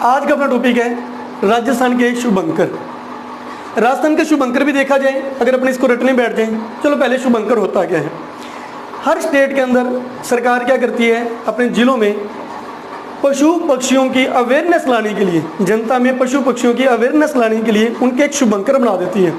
आज का अपना टॉपिक है राजस्थान के शुभंकर। राजस्थान के शुभंकर भी देखा जाए, अगर अपने इसको रटने बैठ जाए, चलो पहले शुभंकर होता क्या है। हर स्टेट के अंदर सरकार क्या करती है, अपने जिलों में पशु पक्षियों की अवेयरनेस लाने के लिए, जनता में पशु पक्षियों की अवेयरनेस लाने के लिए उनके एक शुभंकर बना देती है,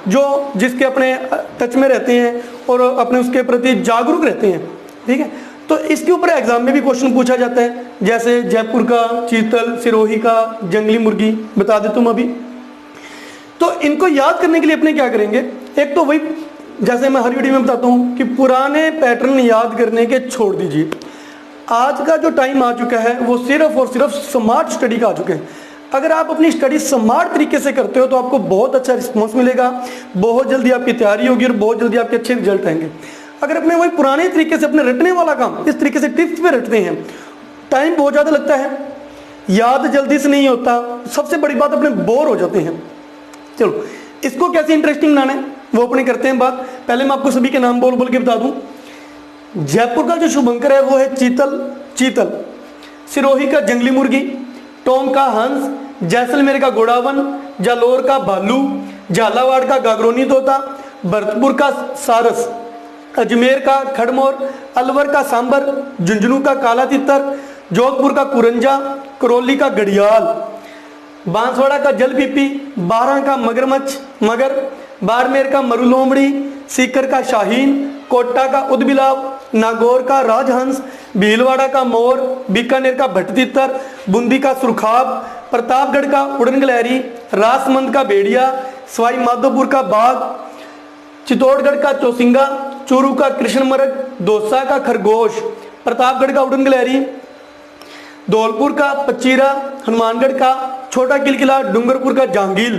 जो जिसके अपने टच में रहते हैं और अपने उसके प्रति जागरूक रहते हैं। ठीक है, तो इसके ऊपर एग्जाम में भी क्वेश्चन पूछा जाता है, जैसे जयपुर का चीतल, सिरोही का जंगली मुर्गी, बता दे तुम अभी। तो इनको याद करने के लिए अपने क्या करेंगे, एक तो वही जैसे मैं हर वीडियो में बताता हूँ कि पुराने पैटर्न याद करने के छोड़ दीजिए। आज का जो टाइम आ चुका है वो सिर्फ और सिर्फ स्मार्ट स्टडी का आ चुका है। अगर आप अपनी स्टडी स्मार्ट तरीके से करते हो तो आपको बहुत अच्छा रिस्पॉन्स मिलेगा, बहुत जल्दी आपकी तैयारी होगी और बहुत जल्दी आपके अच्छे रिजल्ट आएंगे। अगर अपने वही पुराने तरीके से अपने रटने वाला काम इस तरीके से टिप्स पे रटते हैं, टाइम बहुत ज़्यादा लगता है, याद जल्दी से नहीं होता, सबसे बड़ी बात अपने बोर हो जाते हैं। चलो इसको कैसे इंटरेस्टिंग बनाना है वो अपने करते हैं बात। पहले मैं आपको सभी के नाम बोल बोल के बता दूं। जयपुर का जो शुभंकर है वो है चीतल, सिरोही का जंगली मुर्गी, टोंक का हंस, जैसलमेर का गोडावन, जालोर का भालू, झालावाड़ का गागरोनी तोता, भरतपुर का सारस, अजमेर का खड़मोर, अलवर का सांबर, झुंझुनू का काला तितर, जोधपुर का कुरंजा, करौली का घड़ियाल, बांसवाड़ा का जलपीपी, बारां का मगर, बाड़मेर का मरुलोमड़ी, सीकर का शाहीन, कोटा का उदबिलाव, नागौर का राजहंस, भीलवाड़ा का मोर, बीकानेर का भट्टतितर, बूंदी का सुरखाब, प्रतापगढ़ का उड़न गिलहरी, राजसमंद का भेड़िया, सवाई माधोपुर का बाघ, चित्तौड़गढ़ का चौसिंगा, चूरू का कृष्ण मृग, दौसा का खरगोश, प्रतापगढ़ का उड़न गिलहरी, धौलपुर का पचीरा, हनुमानगढ़ का छोटा किलकिला, डूंगरपुर का जांगील,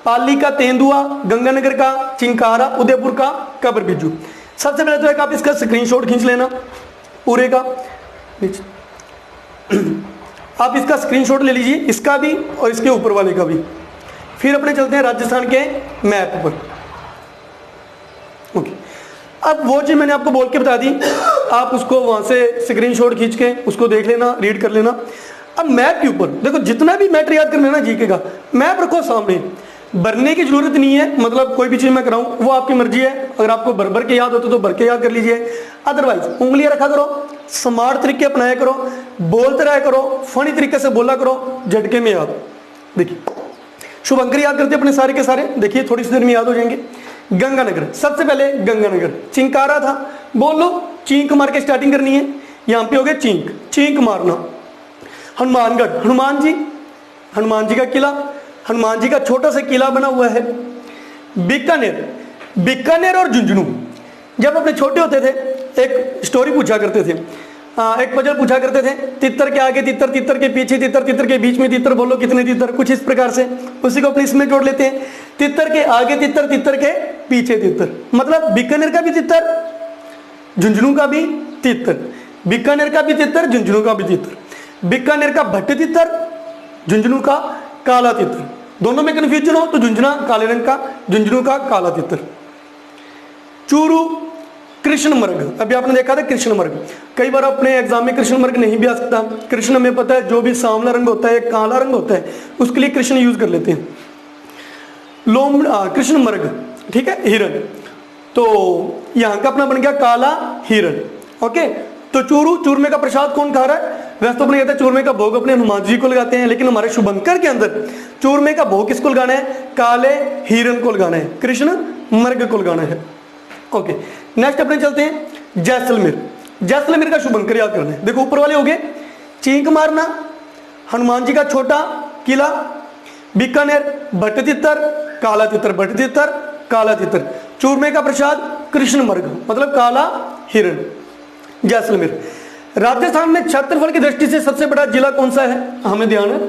पाली का तेंदुआ, गंगानगर का चिंकारा, उदयपुर का कबर बिज्जू। सबसे पहले तो एक आप इसका स्क्रीनशॉट खींच लेना पूरे का, आप इसका स्क्रीनशॉट ले लीजिए, इसका भी और इसके ऊपर वाले का भी। फिर अपने चलते हैं राजस्थान के मैप पर। ओके, अब वो चीज मैंने आपको बोल के बता दी, आप उसको वहां से स्क्रीनशॉट खींच के उसको देख लेना, रीड कर लेना। अब मैप के ऊपर देखो, जितना भी मैटर याद करना है ना जीके का, मैप रखो सामने, भरने की जरूरत नहीं है। मतलब कोई भी चीज मैं कराऊं वो आपकी मर्जी है, अगर आपको भर भर के याद होता तो भर के याद कर लीजिए, अदरवाइज उंगलियां रखा करो, स्मार्ट तरीके अपनाया करो, बोलते रहा करो, फनी तरीके से बोला करो, झटके में याद। देखिए शुभंकर याद करते अपने सारे के सारे, देखिए थोड़ी सी देर में याद हो जाएंगे। गंगानगर, सबसे पहले गंगानगर, चिंकारा था, बोल लो, चींक मार के स्टार्टिंग करनी है, यहाँ पे हो गया चींक मारना। हनुमानगढ़, हनुमान जी का किला, हनुमान जी का छोटा सा किला बना हुआ है। बीकानेर और झुंझुनू, जब अपने छोटे होते थे एक स्टोरी पूछा करते थे, एक पजल पूछा करते थे, तितर के आगे तितर, तितर के पीछे तितर, तितर के बीच में तितर, बोलो कितने तितर, कुछ इस प्रकार से। उसी को अपने इसमें जोड़ लेते हैं, तितर के आगे तितर, तितर के पीछे तितर, मतलब बीकानेर का भी तितर, झुंझुनू का भी तितर, बीकानेर का भी तितर, झुंझुनू का भी तितर, बीकानेर का भट्ट तितर, झुंझुनू का काला तितर। दोनों में कंफ्यूजन हो तो झुंझुना काले रंग का, झुंझुनू का काला तितर। चूरू कृष्ण मृग, अभी आपने देखा था कृष्ण मृग, कई बार अपने एग्जाम में कृष्ण मृग नहीं भी आ सकता। कृष्ण में पता है जो भी सांवला रंग होता है, काला रंग होता है, उसके लिए कृष्ण यूज कर लेते हैं। कृष्ण मृग, ठीक है, हिरण, तो यहाँ का अपना बन गया काला हिरण। ओके, तो चूरमे का प्रसाद कौन खा रहा है? वैसे तो अपने कहते हैं चूरमे का भोग अपने हनुमान जी को लगाते हैं, लेकिन हमारे शुभंकर के अंदर चूरमे का भोग किसको लगाना है? काले हिरण को लगाना है, कृष्ण मृग को लगाना है। ओके, नेक्स्ट अपने चलते हैं जैसलमेर का शुभंकर याद करना है। देखो ऊपर वाले हो गए, चींक मारना, हनुमान जी का छोटा किला, बीकानेर भट्ट तितर, काला तितर, भट्ट तितर, काला तितर, चूरमे का प्रसाद कृष्ण मृग मतलब काला हिरण, जैसलमेर। राजस्थान में क्षेत्रफल की दृष्टि से सबसे बड़ा जिला कौन सा है? हमें ध्यान है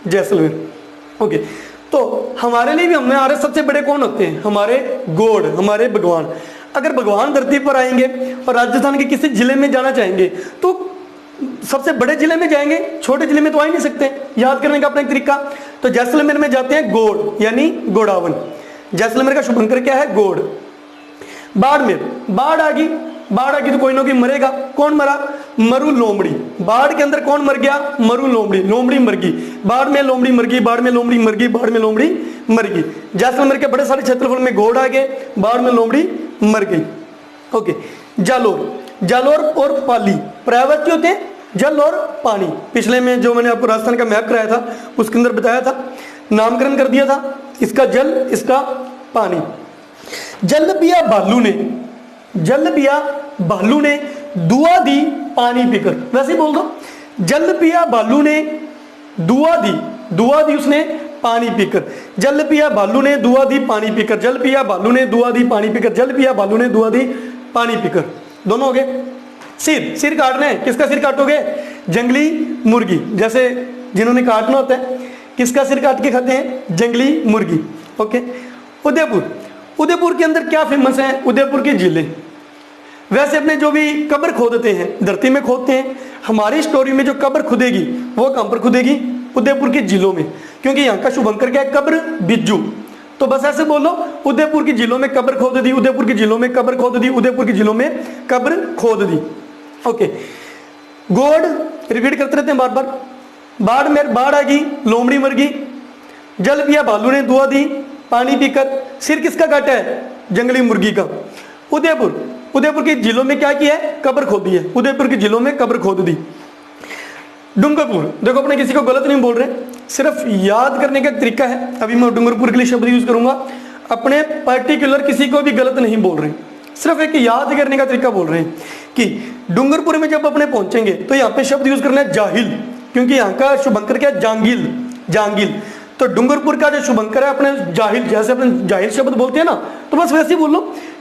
जैसलमेर। ओके, तो हमारे लिए भी हमारे सबसे बड़े कौन होते हैं? हमारे गॉड, हमारे भगवान। अगर भगवान धरती पर आएंगे और राजस्थान के किसी जिले में जाना चाहेंगे तो सबसे बड़े जिले में जाएंगे, छोटे जिले में तो आ ही नहीं सकते। याद करने का अपना एक तरीका, तो जैसलमेर में जाते हैं गौड़ यानी गोडावन। जैसलमेर का शुभंकर क्या है? गौड़। बाड़मेर, बाढ़ आ गई बाढ़ आ गई तो कोई ना कोई मरेगा। कौन मरा? मरु लोमड़ी। बाढ़ के अंदर कौन मर गया? मरु लोमड़ी। लोमड़ी मर गई, बाढ़ में लोमड़ी मर गई, बाढ़ में लोमड़ी मर गई, बाढ़ में लोमड़ी मर गई। जैसलमेर के बड़े सारे क्षेत्रफल में घोड़ आ गए, बाढ़ में लोमड़ी मर गई। ओके, जालोर, जालोर और पाली पर्यायवाची होते हैं, जल और पानी। पिछले में जो मैंने आपको राजस्थान का मैप कराया था उसके अंदर बताया था, नामकरण कर दिया था, इसका जल, इसका पानी। जल पिया भालू ने, जल पिया भालू ने दुआ दी पानी पीकर। वैसे ही बोल दो, जल पिया भालू ने दुआ दी, दुआ दी उसने पानी पीकर। जल पिया भालू ने दुआ दी पानी पीकर, जल पिया भालू ने दुआ दी पानी पीकर, जल पिया भालू ने दुआ दी पानी पीकर। दोनों हो गए। सिर, सिर काटना है, किसका सिर काटोगे? जंगली मुर्गी। जैसे जिन्होंने काटना होता है, किसका सिर काट के खाते हैं? जंगली मुर्गी। ओके। उदयपुर, उदयपुर के अंदर क्या फेमस है? उदयपुर की झीलें। वैसे अपने जो भी कब्र खोदते हैं, धरती में खोदते हैं, हमारी स्टोरी में जो कब्र खुदेगी वो कहां पर खुदेगी? उदयपुर की झीलों में, क्योंकि यहाँ का शुभंकर क्या है? कब्र बिज्जू। तो बस ऐसे बोलो, उदयपुर की झीलों में कब्र खोद दी, उदयपुर की झीलों में कब्र खोद दी, उदयपुर की झीलों में कब्र खोद दी। ओके, गोड रिपीट करते रहते हैं बार बार। बाढ़ में, बाढ़ आ गई, लोमड़ी मर गई, जल पिया भालू ने दुआ दी पानी पीकर। सिर किसका काटा है? जंगली मुर्गी का। उदयपुर, उदयपुर की झीलों में क्या किया है? कब्र खोदी है, उदयपुर की झीलों में कब्र खोद दी। डूंगरपुर, देखो अपने किसी को गलत नहीं बोल रहे, सिर्फ याद करने का तरीका है। अभी मैं डूंगरपुर के लिए शब्द यूज करूंगा, अपने पर्टिकुलर किसी को भी गलत नहीं बोल रहे, सिर्फ एक याद करने का तरीका बोल रहे हैं कि डूंगरपुर में जब अपने पहुंचेंगे तो यहाँ पे शब्द यूज करना है जाहिल, क्योंकि यहाँ का शुभंकर क्या है? जांगिल, जांगिल। तो डूंगरपुर का जो शुभंकर है अपने जाहिल, जैसे अपने जाहिल शब्द बोलते हैं ना, तो बस वैसे ही बोल लो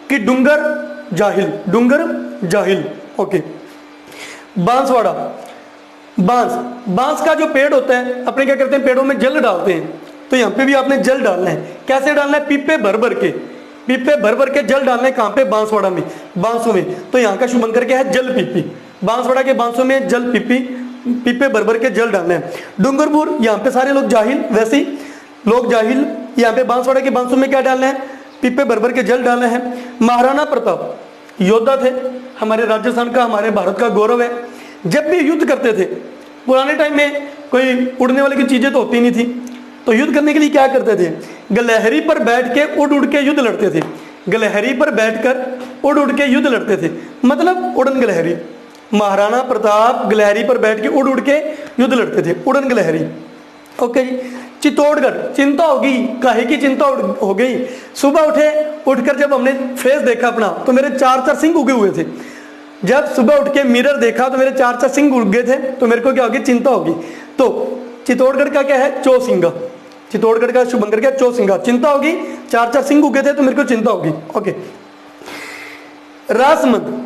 कि डूंगर जाहिल, डूंगर जाहिल। ओके। बांसवाड़ा, बांस, बांस का जो पेड़ होता है अपने क्या करते हैं? पेड़ों में जल डालते हैं, तो यहाँ पे भी आपने जल डालना है। कैसे डालना है? पीपे भर भर के, पीपे भर भर के जल डालना है। कहाँ पे? बांसवाड़ा में, बांसों में। तो यहाँ का शुभंकर क्या है? जल पीपी। बांसवाड़ा के बांसों में जल पीपी, पीपे भर भर के जल डालना है। डूंगरपुर, यहाँ पे सारे लोग जाहिल, वैसे ही लोग जाहिल। यहाँ पे बांसवाड़ा के बांसों में क्या डालना है? पीपे भर भर के जल डालना है। महाराणा प्रताप योद्धा थे, हमारे राजस्थान का, हमारे भारत का गौरव है। जब भी युद्ध करते थे, पुराने टाइम में कोई उड़ने वाली की चीजें तो होती नहीं थी, तो युद्ध करने के लिए क्या करते थे? गिलहरी पर बैठ के उड़ उड़ के युद्ध लड़ते थे। गिलहरी पर बैठकर उड़ उड़ के युद्ध लड़ते थे, मतलब उड़न गिलहरी। महाराणा प्रताप गिलहरी पर बैठ के उड़ उड़ के युद्ध लड़ते थे, उड़न गिलहरी। ओके जी। चित्तौड़गढ़, चिंता होगी, काहे की चिंता हो गई? सुबह उठे, उठकर जब हमने फेस देखा अपना तो मेरे 4 सिंह उगे हुए थे। जब सुबह उठ के मिरर देखा तो मेरे 4 सिंह उग गए थे, तो मेरे को क्या होगी? चिंता होगी। तो चित्तौड़गढ़ का क्या है? चौसिंगा। चित्तौड़गढ़ का शुभंकर क्या? चौसिंगा। चिंता होगी, 4 सिंह उगे थे तो मेरे को चिंता होगी। ओके। रासमंद,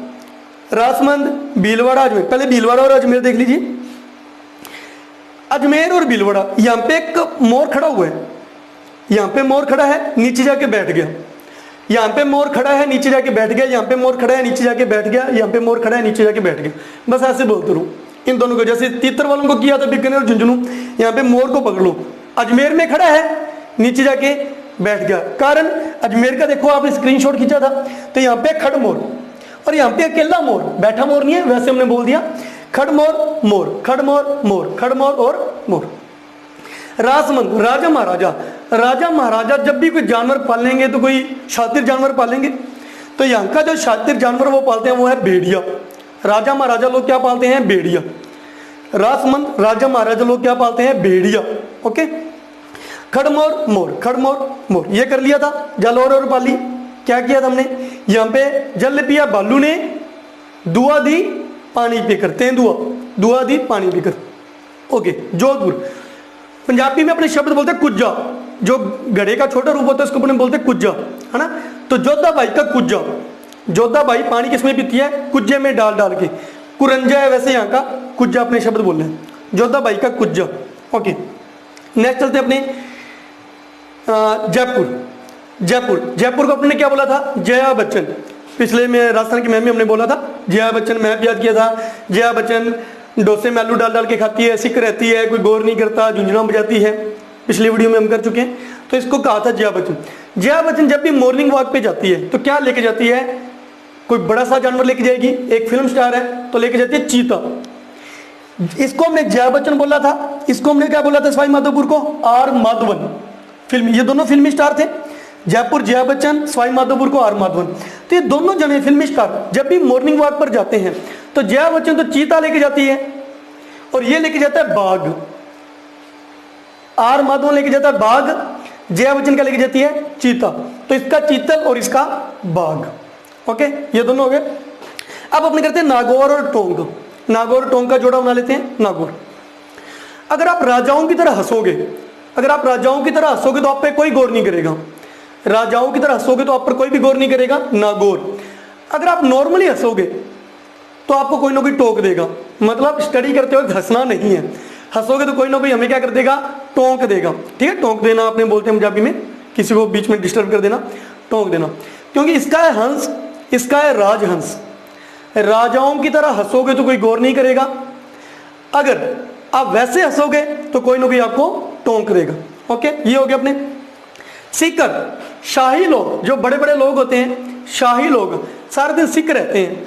रासमंद, भीलवाड़ा, अजमेर। पहले भीलवाड़ा और अजमेर देख लीजिए। अजमेर और भीलवाड़ा, यहाँ पे एक मोर खड़ा हुआ है, यहाँ पे मोर खड़ा है, नीचे जाके बैठ गया। यहाँ पे मोर खड़ा है, नीचे जाके बैठ गया। यहाँ पे मोर खड़ा है, नीचे जाके बैठ गया। यहाँ पे मोर खड़ा है, नीचे जाके बैठ गया। बस ऐसे बोलते रहो इन दोनों को, जैसे तीतर वालों को किया था बीकानेर और झुंझुनू। यहाँ पे मोर को पकड़ लो, अजमेर में खड़ा है, नीचे जाके बैठ गया। कारण अजमेर का देखो, आपने स्क्रीनशॉट खींचा था, तो यहाँ पे खड़मोर और यहाँ पे अकेला मोर, बैठा मोर नहीं है, वैसे हमने बोल दिया खड़मोर, मोर, खड़मोर, मोर, खड़मोर और मोर। रासमंद, राजा महाराजा। राजा महाराजा जब भी कोई जानवर पालेंगे तो कोई शातिर जानवर पालेंगे, तो यहाँ का जो शातिर जानवर वो पालते हैं वो है भेड़िया। राजा महाराजा लोग क्या पालते हैं? भेड़िया। रासमंद, राजा महाराजा लोग क्या पालते हैं? भेड़िया। ओके। खड़मोर, मोर, खड़मोर, मोर, ये कर लिया था। जालौर और पाली, क्या किया था हमने? यहाँ पे जल पिया भालू ने दुआ दी पानी पीकर, तेंदुआ, दुआ दी पानी पीकर। ओके। जोधपुर, पंजाबी में अपने शब्द बोलते हैं कुज्जा, जो घड़े का छोटा रूप होता है उसको अपने बोलते हैं कुज्जा, है ना। तो जोधा भाई का कुज्जा, जोधा भाई पानी किसमें पीती है? कुज्जे में डाल डाल के। कुरंजा है वैसे यहाँ का, कुज्जा अपने शब्द बोल रहे हैं, जोधा भाई का कुज्जा। ओके। नेक्स्ट चलते अपने जयपुर। जयपुर, जयपुर को अपने क्या बोला था? जया बच्चन। पिछले में राजस्थान की मैम में हमने बोला था जया बच्चन, मैप याद किया था। जया बच्चन डोसे में आलू डाल डाल के खाती है, सिक रहती है, कोई गौर नहीं करता, झुंझुना बजाती है। पिछली वीडियो में हम कर चुके हैं, तो इसको कहा था जया बच्चन। जया बच्चन जब भी मॉर्निंग वॉक पे जाती है तो क्या लेके जाती है? कोई बड़ा सा जानवर लेके जाएगी, एक फिल्म स्टार है तो लेके जाती है चीता। इसको हमने जया बच्चन बोला था, इसको हमने क्या बोला था सवाई माधोपुर को, आर माधवन। फिल्म, ये दोनों फिल्मी स्टार थे, जयपुर जया बच्चन, सवाई माधोपुर को आर माधवन। तो ये दोनों जने फिल्मी स्टार जब भी मॉर्निंग वॉक पर जाते हैं तो जया बच्चन तो चीता लेके जाती है और ये लेके जाता है बाघ। आर माधवन लेके जाता है बाघ, जया बच्चन क्या लेके जाती है, चीता। तो इसका चीतल और इसका बाघ। ओके, ये दोनों हो गए। अब अपने करते हैं नागौर और टोंक। नागौर टोंक का जोड़ा बना लेते हैं, नागौर। अगर आप राजाओं की तरह हंसोगे, अगर आप राजाओं की तरह हंसोगे तो आप पे कोई गौर नहीं करेगा। राजाओं की तरह हंसोगे तो आप पर कोई भी गौर नहीं करेगा, नागौर। अगर आप नॉर्मली हंसोगे तो आपको कोई ना कोई टोक देगा, मतलब स्टडी करते वक्त हंसना नहीं है, हंसोगे तो कोई ना कोई हमें क्या कर देगा, टोंक देगा। ठीक है, टोंक देना आपने बोलते हैं पंजाबी में, किसी को बीच में डिस्टर्ब कर देना, टोंक देना। क्योंकि इसका है हंस, इसका है राजहंस। राजाओं की तरह हंसोगे तो कोई गौर नहीं करेगा, अगर आप वैसे हंसोगे तो कोई ना कोई आपको टोंक देगा। ओके, ये हो गया अपने। सीकर, शाही लोग, जो बड़े बड़े लोग होते हैं, शाही लोग सारे दिन सिक रहते हैं,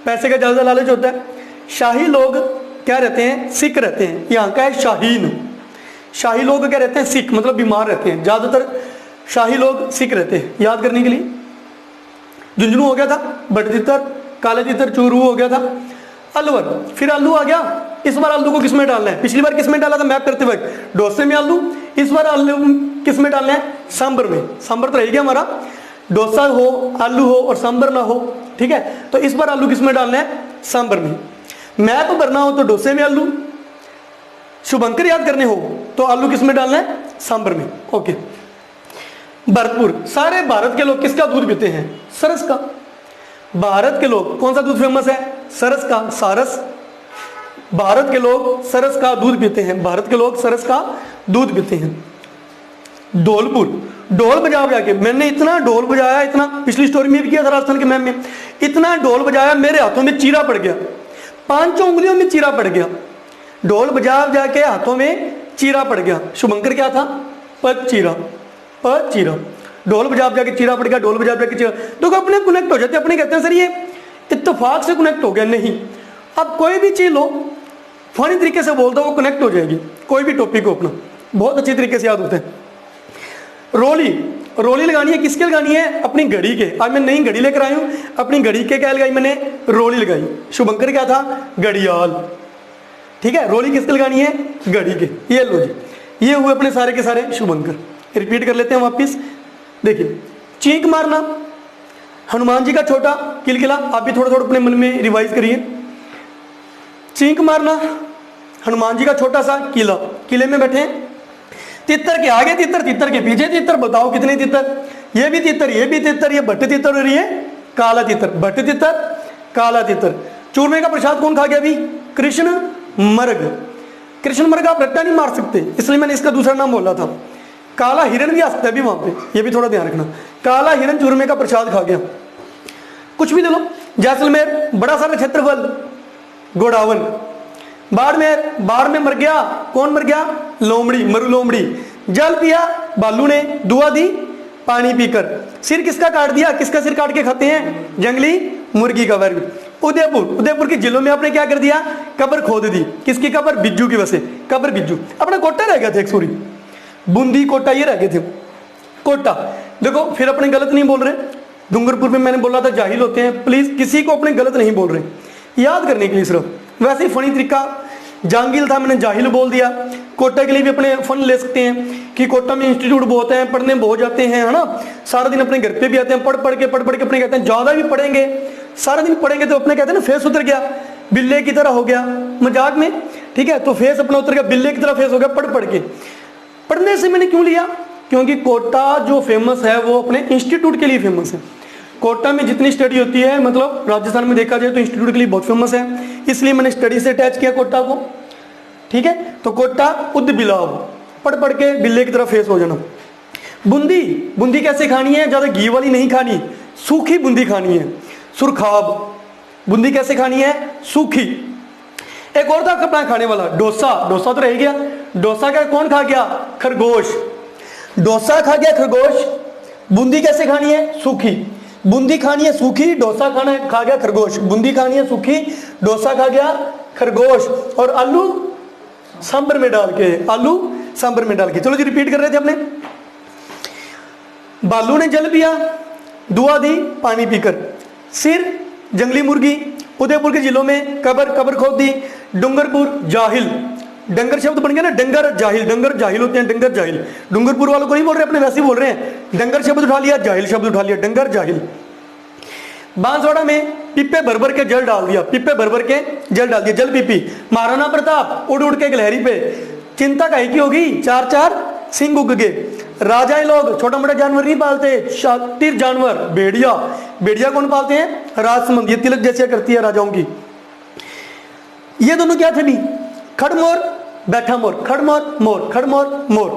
पैसे का ज्यादा लालच होता है। शाही लोग क्या रहते हैं, सिक रहते हैं। यहाँ का है शाहीन। शाही लोग क्या रहते हैं, सिक, मतलब बीमार रहते हैं। ज्यादातर शाही लोग सिक रहते हैं। याद करने के लिए झुंझुनू हो गया था, बट तितर, काले तितर, चूरू हो गया था, अलवर, फिर आलू आ गया। इस बार आलू को किसमें डालना है, पिछली बार किसमें डाला था मैप करते वक्त, डोसे में आलू। इस बार आलू किसमें डालना है, सांबर में। सांबर तो रह गया हमारा, डोसा हो, आलू हो और सांबर ना हो। ठीक है, तो इस बार आलू किसमें डालना है, सांबर में। मैप भरना हो तो डोसे में आलू, शुभंकर याद करने हो तो आलू किसमें डालना है, सांबर में। ओके, भरतपुर, सारे भारत के लोग किसका दूध पीते हैं, सरस का। भारत के लोग कौन सा दूध फेमस है, सरस का, सारस। भारत के लोग सरस का दूध पीते हैं, भारत के लोग सरस का दूध पीते हैं। धौलपुर, ढोल बजा बजा के, मैंने इतना ढोल बजाया, इतना, पिछली स्टोरी में भी किया था राजस्थान के मैम में, इतना ढोल बजाया मेरे हाथों में चीरा पड़ गया, 5 उंगलियों में चीरा पड़ गया। ढोल बजा बजा के हाथों में चीरा पड़ गया। शुभंकर क्या था, पद चीरा, पद चीरा। ढोल बजा बजा के चीरा पड़ गया, ढोल बजा बजा के चीरा। तो अपने कनेक्ट हो जाते, अपने कहते हैं सर ये इत्तेफाक से कनेक्ट हो गया। नहीं, अब कोई भी चीज लो, फनी तरीके से बोलता वो कनेक्ट हो जाएगी। कोई भी टॉपिक को अपना बहुत अच्छी तरीके से याद होता है। रोली, रोली लगानी है, किसके लगानी है, अपनी घड़ी के। आज मैं नई घड़ी लेकर आई हूं, अपनी घड़ी के क्या लगाई मैंने, रोली लगाई। शुभंकर क्या था, घड़ियाल। ठीक है, रोली किसके लगानी है, घड़ी के। ये लो जी, ये हुए अपने सारे के सारे शुभंकर। रिपीट कर लेते हैं वापिस। देखिए, चींक मारना, हनुमान जी का छोटा किलकिला, आप भी थोड़ा थोड़ा अपने मन में रिवाइज करिए। चींक मारना, हनुमान जी का छोटा सा किला, किले में बैठे हैं, तितर के आगे तितर, तितर के पीछे तितर, बताओ कितने तितर, ये भी तितर, ये भी तितर, ये भट्ट तितर और ये काला तितर। भट्ट तितर, काला तितर। चूरमे का प्रसाद कौन खा गया अभी, कृष्ण मर्ग। कृष्ण मर्ग आप रट्टा नहीं मार सकते, इसलिए मैंने इसका दूसरा नाम बोला था। काला हिरण भी आ सकता है अभी वहां पे, ये भी थोड़ा ध्यान रखना। काला हिरण चूरमे का प्रसाद खा गया। कुछ भी दे लो। जैसलमेर, बड़ा सारा क्षेत्रफल, गोडावन। बाड़मेर, बाढ़ में मर गया, कौन मर गया, लोमड़ी, मरु लोमड़ी। जल पिया भालू ने, दुआ दी पानी पीकर। सिर किसका काट दिया, किसका सिर काट के खाते हैं, जंगली मुर्गी का वर्ग। उदयपुर, उदयपुर की जिलों में आपने क्या कर दिया, कब्र खोद दी। किसकी कब्र, बिज्जू की वजह से, कब्र बिज्जू। अपना कोटा रह गया था एक, सॉरी बूंदी कोटा ये रह गए थे, कोटा। देखो फिर अपने गलत नहीं बोल रहे। डूंगरपुर में मैंने बोला था जाहिल होते हैं, प्लीज किसी को अपने गलत नहीं बोल रहे, याद करने के लिए सिर्फ। वैसे ही फनी तरीका, जांगिल था मैंने जाहिल बोल दिया। कोटा के लिए भी अपने फन ले सकते हैं कि कोटा में इंस्टीट्यूट बहुत है, पढ़ने बहुत जाते हैं, है ना, सारा दिन अपने घर पे भी आते हैं, पढ़ पढ़ के अपने कहते हैं ज्यादा भी पढ़ेंगे, सारा दिन पढ़ेंगे तो अपने कहते हैं ना फेस उतर गया, बिल्ले की तरह हो गया, मजाक में। ठीक है, तो फेस अपना उतर गया, बिल्ले की तरह फेस हो गया पढ़ पढ़ के। पढ़ने से मैंने क्यों लिया, क्योंकि कोटा जो फेमस है वो अपने इंस्टीट्यूट के लिए फेमस है। कोटा में जितनी स्टडी होती है, मतलब राजस्थान में देखा जाए तो इंस्टीट्यूट के लिए बहुत फेमस है, इसलिए मैंने स्टडी से अटैच किया कोटा को। ठीक है, तो कोटा उद बिलाव, पढ़ पढ़ के बिल्ले की तरफ फेस हो जाना। बूंदी, बूंदी कैसे खानी है, ज्यादा घी वाली नहीं खानी, सूखी बूंदी खानी है। सुरखाब, बूंदी कैसे खानी है, सूखी। एक और था कपड़ा खाने वाला, डोसा, डोसा तो रह गया। डोसा क्या कौन खा गया, खरगोश। डोसा खा गया खरगोश। बूंदी कैसे खानी है, सूखी। बूंदी खानी है सूखी, डोसा खाना खा गया खरगोश। बूंदी खानी है सूखी, डोसा खा गया खरगोश। और आलू सांभर में डाल के, आलू सांभर में डाल के। चलो जी रिपीट कर रहे थे अपने। बालू ने जल पिया, दुआ दी पानी पीकर। सिर जंगली मुर्गी, उदयपुर के जिलों में कबर, कबर खोद दी। डूंगरपुर जाहिल, डंगर शब्द बन गया ना, डंगर जाहिल, डंगर जाहिल होते हैं, डंगर जाहिल। डूंगरपुर वालों को नहीं बोल रहे, अपने वैसे ही बोल रहे हैं। डंगर शब्द उठा लिया, जाहिल शब्द उठा लिया, डंगर जाहिल। बांसवाड़ा में पिप्पे भर भर के जल डाल दिया, पिप्पे भर भर के जल डाल दिया, जल पीपी। महाराणा प्रताप उड़ उड़ के गिलहरी पे, चिंता काहे की होगी, चार चार सिंह उग गए। राजाएं लोग छोटा मोटा जानवर नहीं पालते, शातिर जानवर, भेड़िया। भेड़िया कौन पालते हैं, राजसमंद, ये तिलक जैसे करती है राजाओं की। ये दोनों क्या थे भी, खड़मोर बैठा मोर, खड़मोर मोर, खड़मोर मोर।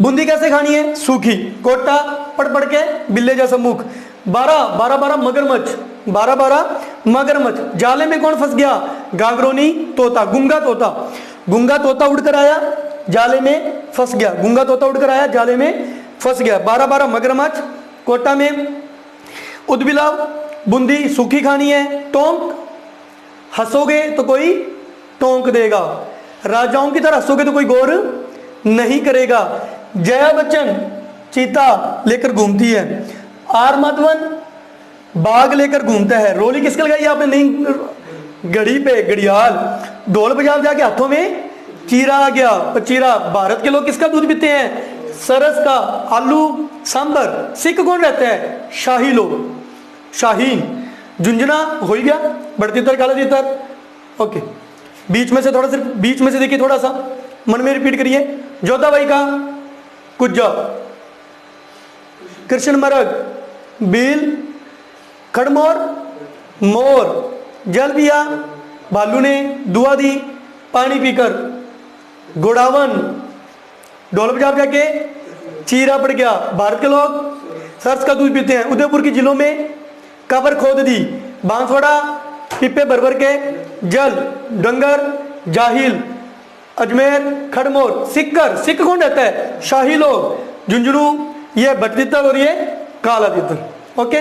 बूंदी कैसे खानी है, सूखी, कोटा पड़ पड़ के बिल्ले जैसा मुख। 12 मगरमच्छ, 12 मगरमच्छ। जाले में कौन फंस गया, गागरोनी तोता, गुंगा तोता। गुंगा तोता उड़कर आया, जाले में फंस गया। गुंगा तोता उड़कर आया, जाले में फंस गया। 12 मगरमच्छ। कोटा में उदबिलाव। बूंदी सूखी खानी है, टोंक, हंसोगे तो कोई टोंक देगा। राजाओं की तरह हंसोगे तो कोई गौर नहीं करेगा। जया बच्चन चीता लेकर घूमती है। आर माधवन बाघ लेकर घूमता है। रोली किसके लगाई आपने, नहीं घड़ी पे घड़ियाल। ढोल बजा बजा के हाथों में चीरा आ गया, चीरा। भारत के लोग किसका दूध पीते हैं, सरस का। आलू सांबर। सिख कौन रहता है, शाही लोग, शाहीन। झुंझुना हो ही गया, बड़ तितर काला तितर। ओके, बीच में से थोड़ा, सिर्फ बीच में से देखिए, थोड़ा सा मन में रिपीट करिए। जोधाबाई का कुज्जा, कृष्ण मरग, बील, खड़मोर मोर। जल पिया, भालू ने दुआ दी पानी पीकर। गोडावन, ढोल बजा के चीरा पड़ गया। भारत के लोग सरस का दूध पीते हैं। उदयपुर के जिलों में कबर खोद दी। बांसवाड़ा पिप्पे भर भर के जल। डंगर जाहिल। अजमेर खड़मोर। सिक्कर, सिख कौन रहता है, शाही लोग। झुंझुनू ये बट तितर और ये काला तितर। ओके।